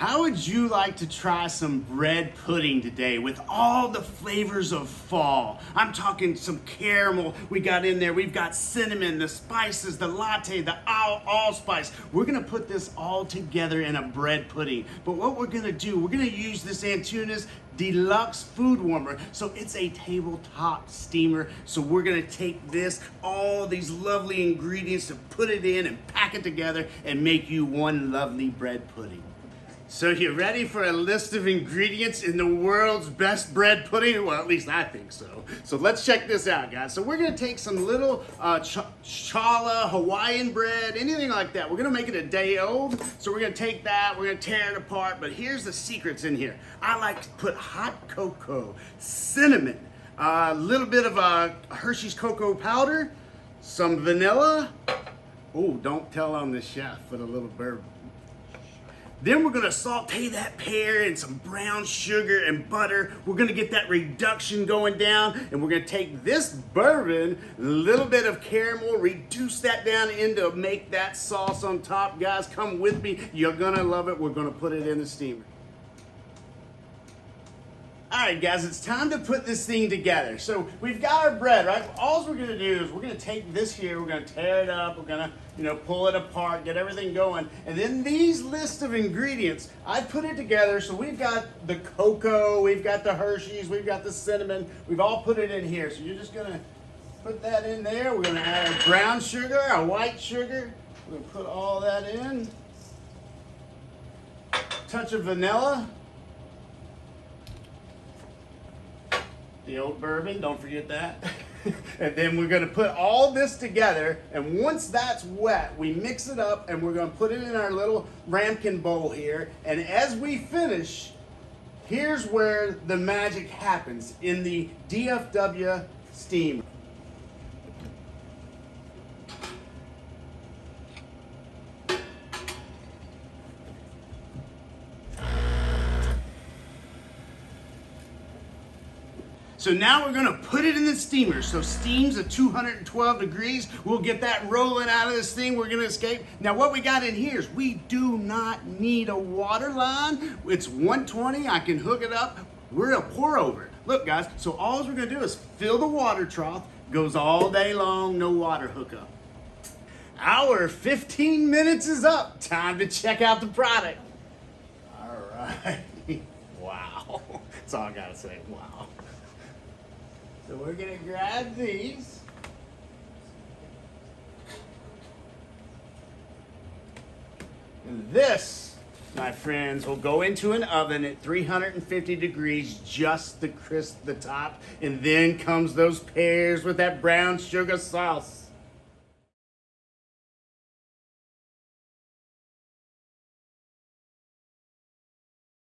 How would you like to try some bread pudding today with all the flavors of fall? I'm talking some caramel we got in there. We've got cinnamon, the spices, the latte, the allspice. We're gonna put this all together in a bread pudding. But what we're gonna do, we're gonna use this Antunes Deluxe food warmer. So it's a tabletop steamer. So we're gonna take this, all these lovely ingredients, and put it in and pack it together and make you one lovely bread pudding. So you ready for a list of ingredients in the world's best bread pudding? Well, at least I think so. So let's check this out, guys. So we're gonna take some little challah, Hawaiian bread, anything like that. We're gonna make it a day old. So we're gonna take that, we're gonna tear it apart, but here's the secrets in here. I like to put hot cocoa, cinnamon, a little bit of Hershey's cocoa powder, some vanilla. Oh, don't tell on the chef, put a little bourbon. Then we're gonna saute that pear in some brown sugar and butter. We're gonna get that reduction going down, and we're gonna take this bourbon, a little bit of caramel, reduce that down into make that sauce on top. Guys, come with me. You're gonna love it. We're gonna put it in the steamer. All right, guys, it's time to put this thing together. So we've got our bread, right? All we're gonna do is we're gonna take this here, we're gonna tear it up, we're gonna, pull it apart, get everything going. And then these list of ingredients, I put it together. So we've got the cocoa, we've got the Hershey's, we've got the cinnamon, we've all put it in here. So you're just gonna put that in there. We're gonna add our brown sugar, our white sugar. We're gonna put all that in. Touch of vanilla. The old bourbon, don't forget that. And then we're gonna put all this together, and once that's wet, we mix it up and we're gonna put it in our little ramekin bowl here. And as we finish, here's where the magic happens in the DFW steamer. So now we're gonna put it in the steamer. So steam's at 212 degrees. We'll get that rolling out of this thing. We're gonna escape. Now what we got in here is we do not need a water line. It's 120, I can hook it up. We're gonna pour over it. Look guys, so all we're gonna do is fill the water trough, goes all day long, no water hookup. Our 15 minutes is up. Time to check out the product. All right, wow. That's all I gotta say, wow. So we're gonna grab these. And this, my friends, will go into an oven at 350 degrees just to crisp the top. And then comes those pears with that brown sugar sauce.